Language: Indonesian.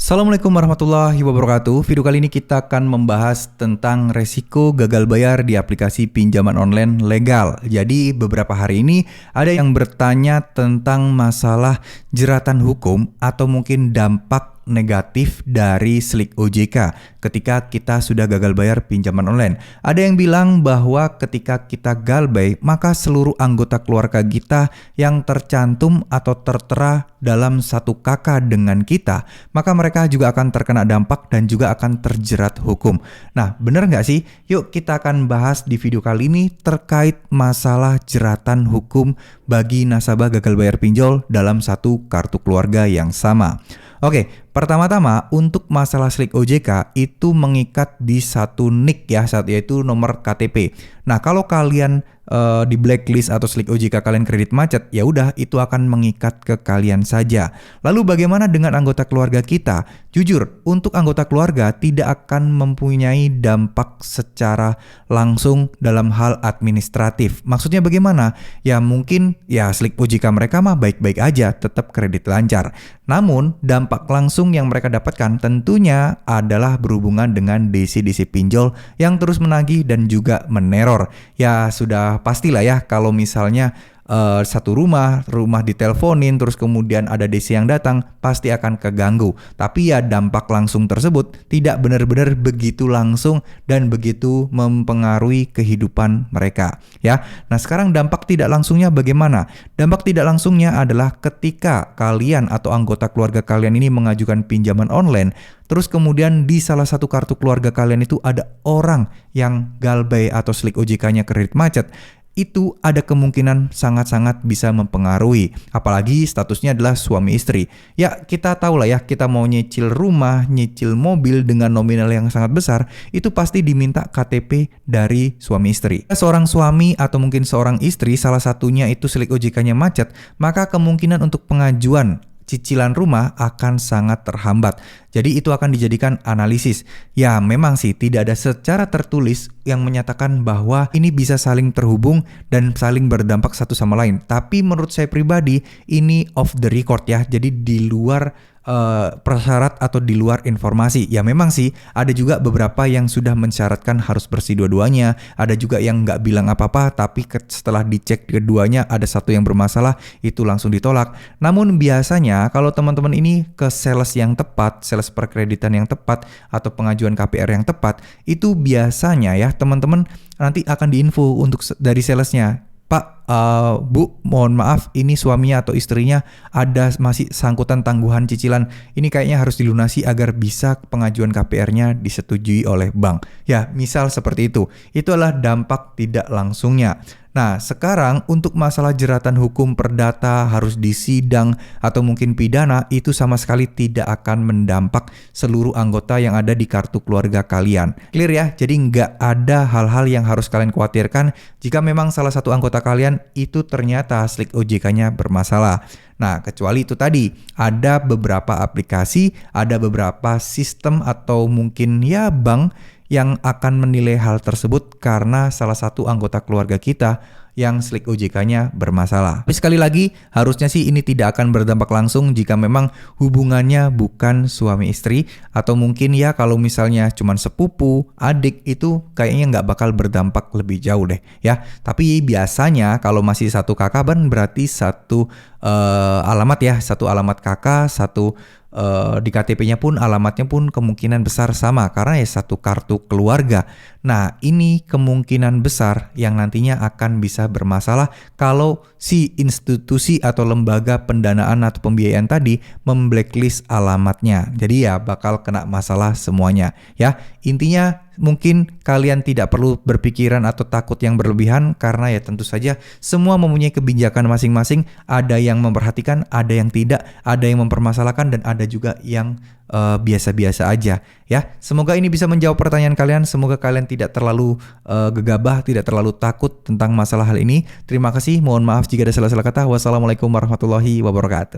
Assalamualaikum warahmatullahi wabarakatuh. Video kali ini kita akan membahas tentang resiko gagal bayar di aplikasi pinjaman online legal. Jadi beberapa hari ini ada yang bertanya tentang masalah jeratan hukum atau mungkin dampak negatif dari Slik OJK ketika kita sudah gagal bayar pinjaman online. Ada yang bilang bahwa ketika kita galbay, maka seluruh anggota keluarga kita yang tercantum atau tertera dalam satu KK dengan kita, maka mereka juga akan terkena dampak dan juga akan terjerat hukum. Nah, benar nggak sih? Yuk kita akan bahas di video kali ini terkait masalah jeratan hukum bagi nasabah gagal bayar pinjol dalam satu kartu keluarga yang sama. Oke, pertama-tama untuk masalah Slik OJK itu mengikat di satu NIK ya, yaitu nomor KTP. Nah, kalau kalian di blacklist atau Slik OJK kalian kredit macet, ya udah itu akan mengikat ke kalian saja. Lalu bagaimana dengan anggota keluarga kita? Jujur, untuk anggota keluarga tidak akan mempunyai dampak secara langsung dalam hal administratif. Maksudnya bagaimana? Ya mungkin ya Slik OJK mereka mah baik-baik aja, tetap kredit lancar. Namun dampak langsung yang mereka dapatkan tentunya adalah berhubungan dengan DC-DC pinjol yang terus menagih dan juga meneror. Ya sudah pastilah ya kalau misalnya satu rumah diteleponin terus kemudian ada DC yang datang, pasti akan keganggu. Tapi ya dampak langsung tersebut tidak benar-benar begitu langsung dan begitu mempengaruhi kehidupan mereka ya. Nah, sekarang dampak tidak langsungnya bagaimana? Dampak tidak langsungnya adalah ketika kalian atau anggota keluarga kalian ini mengajukan pinjaman online, terus kemudian di salah satu kartu keluarga kalian itu ada orang yang galbay atau Slik OJK-nya kredit macet, itu ada kemungkinan sangat-sangat bisa mempengaruhi. Apalagi statusnya adalah suami istri. Ya kita tahu lah ya, kita mau nyicil rumah, nyicil mobil dengan nominal yang sangat besar, itu pasti diminta KTP dari suami istri. Seorang suami atau mungkin seorang istri, salah satunya itu Slik OJK-nya macet, maka kemungkinan untuk pengajuan cicilan rumah akan sangat terhambat. Jadi itu akan dijadikan analisis. Ya memang sih tidak ada secara tertulis yang menyatakan bahwa ini bisa saling terhubung dan saling berdampak satu sama lain. Tapi menurut saya pribadi ini off the record ya. Jadi di luar persyarat atau di luar informasi. Ya memang sih ada juga beberapa yang sudah mensyaratkan harus bersih dua-duanya. Ada juga yang nggak bilang apa-apa tapi setelah dicek keduanya ada satu yang bermasalah, itu langsung ditolak. Namun biasanya kalau teman-teman ini ke sales yang tepat, sales perkreditan yang tepat atau pengajuan KPR yang tepat, itu biasanya ya teman-teman nanti akan diinfo untuk dari salesnya. Pak, Bu, mohon maaf ini suaminya atau istrinya ada masih sangkutan tangguhan cicilan. Ini kayaknya harus dilunasi agar bisa pengajuan KPR-nya disetujui oleh bank. Ya, misal seperti itu. Itu adalah dampak tidak langsungnya. Nah, sekarang untuk masalah jeratan hukum perdata harus disidang atau mungkin pidana, itu sama sekali tidak akan mendampak seluruh anggota yang ada di kartu keluarga kalian. Clear ya? Jadi nggak ada hal-hal yang harus kalian khawatirkan jika memang salah satu anggota kalian itu ternyata Slik OJK-nya bermasalah. Nah, kecuali itu tadi, ada beberapa aplikasi, ada beberapa sistem atau mungkin ya bank yang akan menilai hal tersebut karena salah satu anggota keluarga kita yang Slik OJK-nya bermasalah. Tapi sekali lagi, harusnya sih ini tidak akan berdampak langsung jika memang hubungannya bukan suami istri, atau mungkin ya kalau misalnya cuman sepupu, adik, itu kayaknya nggak bakal berdampak lebih jauh deh ya. Tapi biasanya kalau masih satu kakak berarti satu alamat ya, satu alamat kakak, satu di KTP-nya pun alamatnya pun kemungkinan besar sama karena ya satu kartu keluarga. Nah, ini kemungkinan besar yang nantinya akan bisa bermasalah kalau si institusi atau lembaga pendanaan atau pembiayaan tadi memblacklist alamatnya. Jadi ya bakal kena masalah semuanya ya. Intinya mungkin kalian tidak perlu berpikiran atau takut yang berlebihan karena ya tentu saja semua mempunyai kebijakan masing-masing. Ada yang memperhatikan, ada yang tidak, ada yang mempermasalahkan dan ada juga yang biasa-biasa aja ya. Semoga ini bisa menjawab pertanyaan kalian. Semoga kalian tidak terlalu gegabah, tidak terlalu takut tentang masalah hal ini. Terima kasih. Mohon maaf jika ada salah-salah kata. Wassalamualaikum warahmatullahi wabarakatuh.